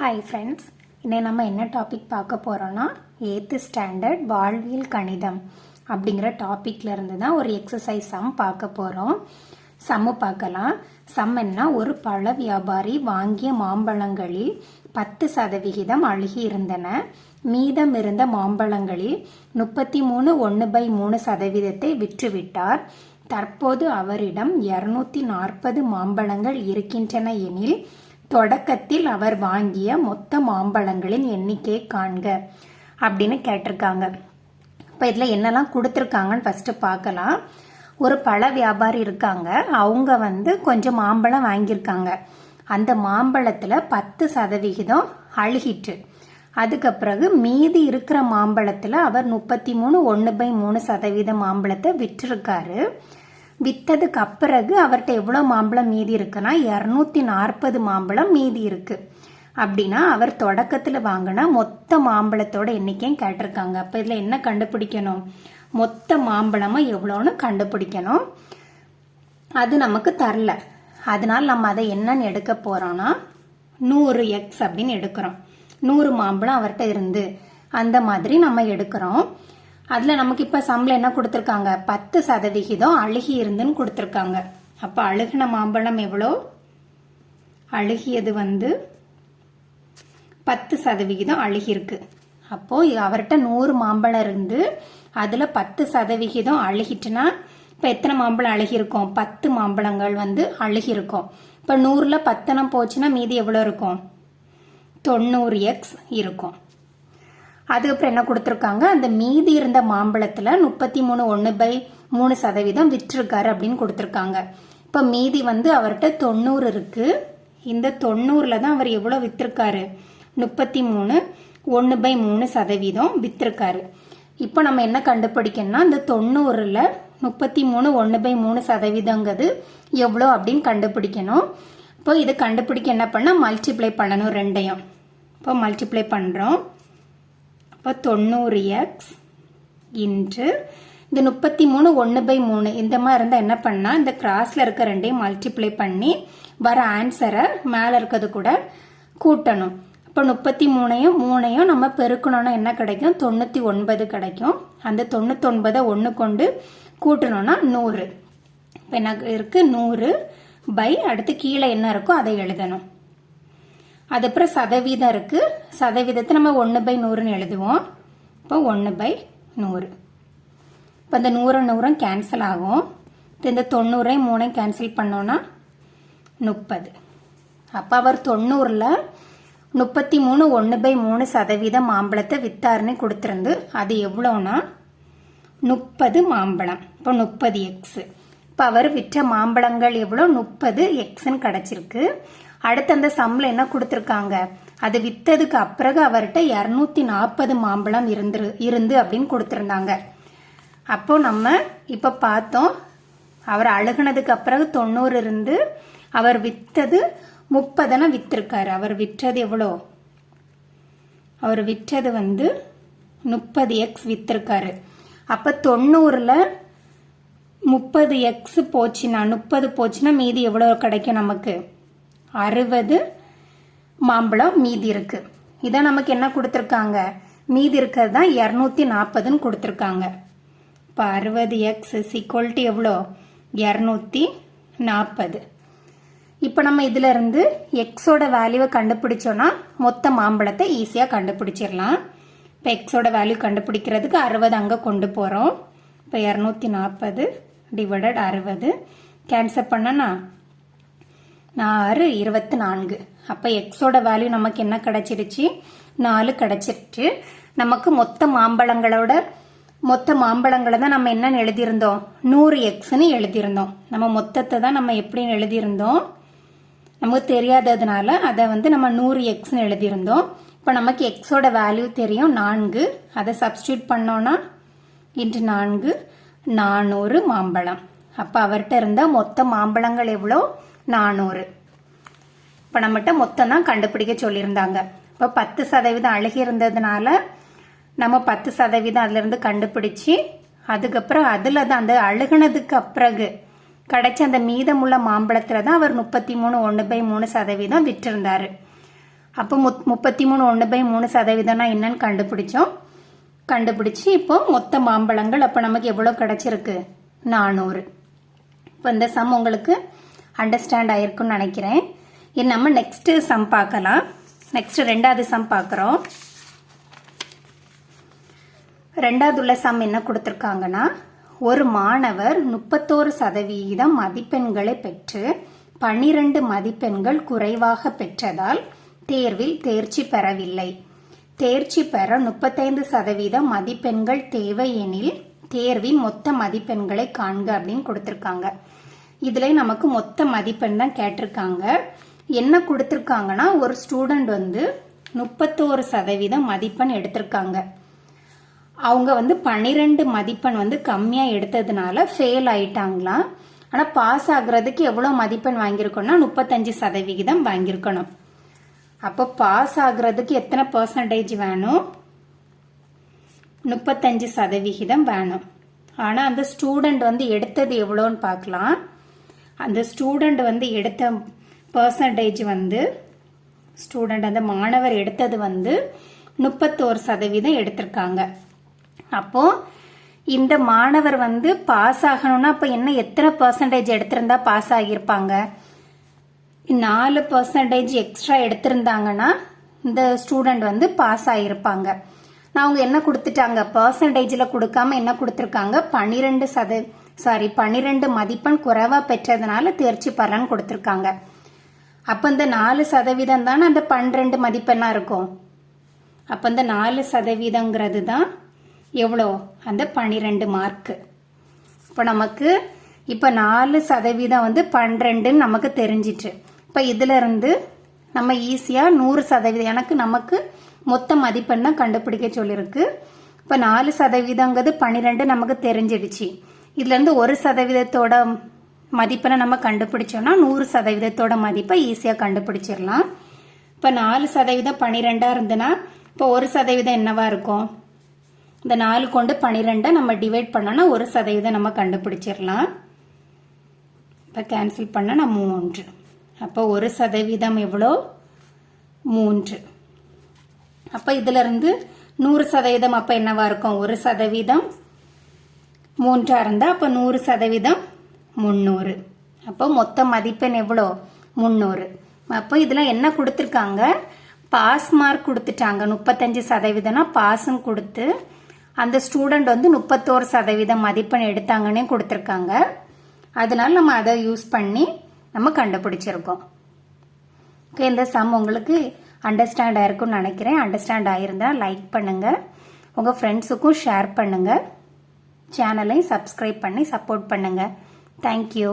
Hi friends, இன்னைக்கு நம்ம என்ன டாபிக் பார்க்க போகிறோன்னா 8th ஸ்டாண்டர்ட் வாழ்வியல் கணிதம் அப்படிங்கிற டாப்பிக்கில் இருந்து தான் ஒரு எக்ஸசைஸ் சம் பார்க்க போகிறோம். சம்மு பார்க்கலாம். சம் என்ன, ஒரு பழ வியாபாரி வாங்கிய மாம்பழங்களில் 10% அழுகி இருந்தன. மீதம் இருந்த மாம்பழங்களில் 33.1/3% விற்றுவிட்டார். தற்போது அவரிடம் 240 மாம்பழங்கள் இருக்கின்றன எனில் தொடக்கத்தில் அவர் வாங்கிய மொத்த மாம்பழங்களின் எண்ணிக்கை காண்க அப்படின்னு கேட்டிருக்காங்க. இப்போ இதில் என்னெல்லாம் கொடுத்துருக்காங்கன்னு ஃபஸ்ட்டு பார்க்கலாம். ஒரு பழ வியாபாரி இருக்காங்க. அவங்க கொஞ்சம் மாம்பழம் வாங்கியிருக்காங்க. அந்த மாம்பழத்தில் 10% அழுகிட்டு, அதுக்கு பிறகு மீதி இருக்கிற மாம்பழத்தில் அவர் 33.1/3% மாம்பழத்தை விற்றுருக்காரு. விற்றதுக்கு அப்பிறகு அவர்கிட்ட எவ்வளோ மாம்பழம் மீதி இருக்குன்னா 240 மாம்பழம் மீதி இருக்கு. அப்படின்னா அவர் தொடக்கத்தில் வாங்கின மொத்த மாம்பழத்தோட எண்ணிக்கையும் கேட்டிருக்காங்க. அப்போ இதில் என்ன கண்டுபிடிக்கணும், மொத்த மாம்பழமும் எவ்வளோன்னு கண்டுபிடிக்கணும். அது நமக்கு தரல. அதனால நம்ம அதை என்னன்னு எடுக்க போறோம்னா 100x அப்படின்னு எடுக்கிறோம். 100 மாம்பழம் அவர்கிட்ட இருந்து அந்த மாதிரி நம்ம எடுக்கிறோம். அதில் நமக்கு இப்போ சம்மில் என்ன கொடுத்துருக்காங்க, 10% அழுகி இருந்துன்னு கொடுத்துருக்காங்க. அப்போ அழுகின மாம்பழம் எவ்வளோ, அழுகியது 10% அழுகிருக்கு. அப்போது அவர்கிட்ட 100 மாம்பழம் இருந்து அதில் 10% அழுகிட்டுனா இப்போ எத்தனை மாம்பழம் அழுகிருக்கும், 10 மாம்பழங்கள் அழுகிருக்கும். இப்போ 100ல் 10 போச்சுன்னா மீதி எவ்வளோ இருக்கும், 90x இருக்கும். அதுக்கப்புறம் என்ன கொடுத்துருக்காங்க, அந்த மீதி இருந்த மாம்பழத்தில் 33.1/3% விற்றுருக்காரு அப்படின்னு கொடுத்துருக்காங்க. இப்போ மீதி அவர்கிட்ட 90 இருக்கு. இந்த 90ல் தான் அவர் எவ்வளோ விற்றுருக்காரு, 33.1/3% விற்றுருக்காரு. இப்போ நம்ம என்ன கண்டுபிடிக்கணும்னா இந்த 90ல் 33.1/3%ங்கிறது எவ்வளோ அப்படின்னு கண்டுபிடிக்கணும். இப்போ இதை கண்டுபிடிக்க என்ன பண்ணால் மல்டிப்ளை பண்ணணும் ரெண்டையும். இப்போ மல்டிப்ளை பண்ணுறோம். இப்போ 90x இன்ட்டு இந்த 33.1/3 இந்த மாதிரி இருந்தால் என்ன பண்ணால் இந்த கிராஸில் இருக்க ரெண்டையும் மல்டிப்ளை பண்ணி வர ஆன்சரை மேலே இருக்கிறது கூட கூட்டணும். இப்போ 33 நம்ம பெருக்கணும்னா என்ன கிடைக்கும், 99 கிடைக்கும். அந்த 99 1 கொண்டு கூட்டணும்னா 100. இப்போ என்ன இருக்குது, 100 அடுத்து கீழே என்ன இருக்கோ அதை எழுதணும். அதுக்கப்புறம் சதவீதம் இருக்கு. சதவீதத்தை நம்ம 1/100ன்னு எழுதுவோம். இப்போ 1/100. இப்போ இந்த 100 கேன்சல் ஆகும். இந்த 90 கேன்சல் பண்ணோம்னா 30. அப்போ அவர் 90ல் 33.1/3% மாம்பழத்தை வித்தாருன்னு கொடுத்துருந்து அது எவ்வளோனா 30 மாம்பழம். இப்போ 30x. இப்போ அவர் விற்ற மாம்பழங்கள் எவ்வளோ, 30xன்னு கிடைச்சிருக்கு. அடுத்து அந்த சம்மில் என்ன கொடுத்துருக்காங்க, அது விற்றதுக்கு அப்பிறகு அவர்கிட்ட 240 மாம்பழம் இருந்து அப்படின்னு கொடுத்துருந்தாங்க. அப்போ நம்ம இப்போ பார்த்தோம், அவர் அழுகுனதுக்கு அப்பிறகு 90 இருந்து அவர் விற்றது 30 விற்றுருக்காரு. அவர் விற்றது எவ்வளோ, அவர் விற்றது 30x விற்றுருக்காரு. அப்போ 90ல் 30x போச்சுன்னா 30 போச்சுன்னா மீதி எவ்வளோ கிடைக்கும், நமக்கு 60 மாம்பழம் மீதி இருக்கு. இதான் நமக்கு என்ன கொடுத்துருக்காங்க, மீதி இருக்கிறது தான் 240ன்னு கொடுத்துருக்காங்க. இப்போ 60x = எவ்வளோ, 240. இப்போ நம்ம இதில் இருந்து எக்ஸோட வேல்யூவை கண்டுபிடிச்சோன்னா மொத்த மாம்பழத்தை ஈஸியாக கண்டுபிடிச்சிடலாம். இப்போ எக்ஸோட வேல்யூ கண்டுபிடிக்கிறதுக்கு 60 அங்கே கொண்டு போகிறோம். இப்போ 240 / 60 கேன்சல் பண்ணனா 4 24. அப்போ எக்ஸோட வேல்யூ நமக்கு என்ன கிடைச்சிருச்சு, 4 கிடைச்சிருச்சு. நமக்கு மொத்த மாம்பழங்களை தான் நம்ம என்னன்னு எழுதியிருந்தோம், 100xன்னு எழுதியிருந்தோம். நம்ம மொத்தத்தை தான் நம்ம எப்படின்னு எழுதியிருந்தோம், நமக்கு தெரியாததுனால அதை நம்ம 100xன்னு எழுதியிருந்தோம். இப்போ நமக்கு எக்ஸோட வேல்யூ தெரியும் 4. அதை சப்ஸ்டியூட் பண்ணோன்னா இன்ட்டு 4 400 மாம்பழம். அப்போ அவர்கிட்ட இருந்த மொத்த மாம்பழங்கள் எவ்வளோ, 400. இப்போ நம்மகிட்ட மொத்தம் தான் கண்டுபிடிக்க சொல்லியிருந்தாங்க. இப்போ 10% அழுகி இருந்ததுனால நம்ம 10% அதிலிருந்து கண்டுபிடிச்சி அதுக்கப்புறம் அதில் தான் அந்த அழுகுனதுக்கு அப்பிறகு கிடைச்ச அந்த மீதமுள்ள மாம்பழத்தில் தான் அவர் 33.1/3% விற்றிருந்தாரு. அப்போ 33 1/3% என்னன்னு கண்டுபிடிச்சோம். கண்டுபிடிச்சி இப்போ மொத்த மாம்பழங்கள் அப்போ நமக்கு எவ்வளோ கிடைச்சிருக்கு? 400. இப்போ இந்த சம் உங்களுக்கு அண்டர்ஸ்டாண்ட் ஆயிருக்குன்னு நினைக்கிறேன். நம்ம நெக்ஸ்ட் சம் பார்க்கலாம். நெக்ஸ்ட் 2வது சம் பார்க்குறோம். 2வது உள்ள சம் என்ன கொடுத்துருக்காங்கன்னா, ஒரு மாணவர் 31% மதிப்பெண்களை பெற்று 12 மதிப்பெண்கள் குறைவாக பெற்றதால் தேர்வில் தேர்ச்சி பெறவில்லை. தேர்ச்சி பெற 35% மதிப்பெண்கள் தேவை எனில் தேர்வின் மொத்த மதிப்பெண்களை காண்க அப்படின்னு கொடுத்துருக்காங்க. இதுல நமக்கு மொத்த மதிப்பெண் தான் கேட்டிருக்காங்க. என்ன கொடுத்துருக்காங்கன்னா, ஒரு ஸ்டூடெண்ட் 31% மதிப்பெண் எடுத்திருக்காங்க. அவங்க 12 மதிப்பெண் கம்மியா எடுத்ததுனால ஃபெயில் ஆயிட்டாங்களாம். ஆனா பாஸ் ஆகுறதுக்கு எவ்வளவு மதிப்பெண் வாங்கியிருக்கணும்னா 35% வாங்கியிருக்கணும். அப்போ பாஸ் ஆகுறதுக்கு எத்தனை பெர்சன்டேஜ் வேணும்? 35% வேணும். ஆனா அந்த ஸ்டூடெண்ட் எடுத்தது எவ்வளோன்னு பார்க்கலாம். அந்த ஸ்டூடெண்ட் எடுத்த பெர்சன்டேஜ் ஸ்டூடெண்ட் அந்த மாணவர் எடுத்தது 31% எடுத்திருக்காங்க. அப்போ இந்த மாணவர் பாஸ் ஆகணும்னா அப்ப என்ன எத்தனை பெர்சன்டேஜ் எடுத்திருந்தா பாஸ் ஆகியிருப்பாங்க? 4% எக்ஸ்ட்ரா எடுத்திருந்தாங்கன்னா இந்த ஸ்டூடெண்ட் பாஸ் ஆகியிருப்பாங்க. நான் அவங்க என்ன கொடுத்துட்டாங்க? பெர்சன்டேஜ்ல கொடுக்காம என்ன கொடுத்துருக்காங்க? 12 மதிப்பெண் குறைவா பெற்றதுனால தேர்ச்சி பெறலன்னு கொடுத்துருக்காங்க. அப்ப இந்த 4% தானே அந்த 12 மதிப்பெண்ணா இருக்கும். அப்ப இந்த 4% தான் எவ்வளோ? அந்த 12 மார்க். இப்போ நமக்கு இப்போ 4% 12 நமக்கு தெரிஞ்சிட்டு. இப்போ இதுல இருந்து நம்ம ஈஸியா 100% எனக்கு நமக்கு மொத்த மதிப்பெண் தான் கண்டுபிடிக்க சொல்லியிருக்கு. இப்போ 4%ங்கிறது 12 நமக்கு தெரிஞ்சிடுச்சு. இதுல இருந்து 1%ஓட மதிப்பெண்ணை நம்ம கண்டுபிடிச்சோம்னா 100%ஓட மதிப்பை ஈஸியா கண்டுபிடிச்சிடலாம். இப்போ 4% 12 இருந்ததுன்னா இப்போ 1% என்னவா இருக்கும்? இந்த 4 கொண்டு 12 நம்ம டிவைட் பண்ணோம்னா 1% நம்ம கண்டுபிடிச்சிடலாம். இப்போ கேன்சல் பண்ணா 3. அப்போ 1% எவ்வளோ? 3. அப்ப இதுல இருந்து 100% அப்ப என்னவா இருக்கும்? 1% 3 இருந்தா அப்ப 100% 300. அப்போ மொத்த மதிப்பெண் எவ்வளோ? 300. அப்போ இதுல என்ன கொடுத்துருக்காங்க? பாஸ் மார்க் கொடுத்துட்டாங்க. 35% பாஸ்ன்னு கொடுத்து அந்த ஸ்டூடெண்ட் 31% மதிப்பெண் எடுத்தாங்கன்னு கொடுத்துருக்காங்க. அதனால நம்ம அதை யூஸ் பண்ணி நம்ம கண்டுபிடிச்சிருக்கோம். ஓகே, இந்த சம் உங்களுக்கு அண்டர்ஸ்டாண்ட் ஆயிருக்கும்னு நினைக்கிறேன். அண்டர்ஸ்டாண்ட் ஆயிருந்தா லைக் பண்ணுங்க, உங்க ஃப்ரெண்ட்ஸுக்கும் ஷேர் பண்ணுங்க, சேனலை சப்ஸ்கிரைப் பண்ணி சப்போர்ட் பண்ணுங்க. தேங்க்யூ.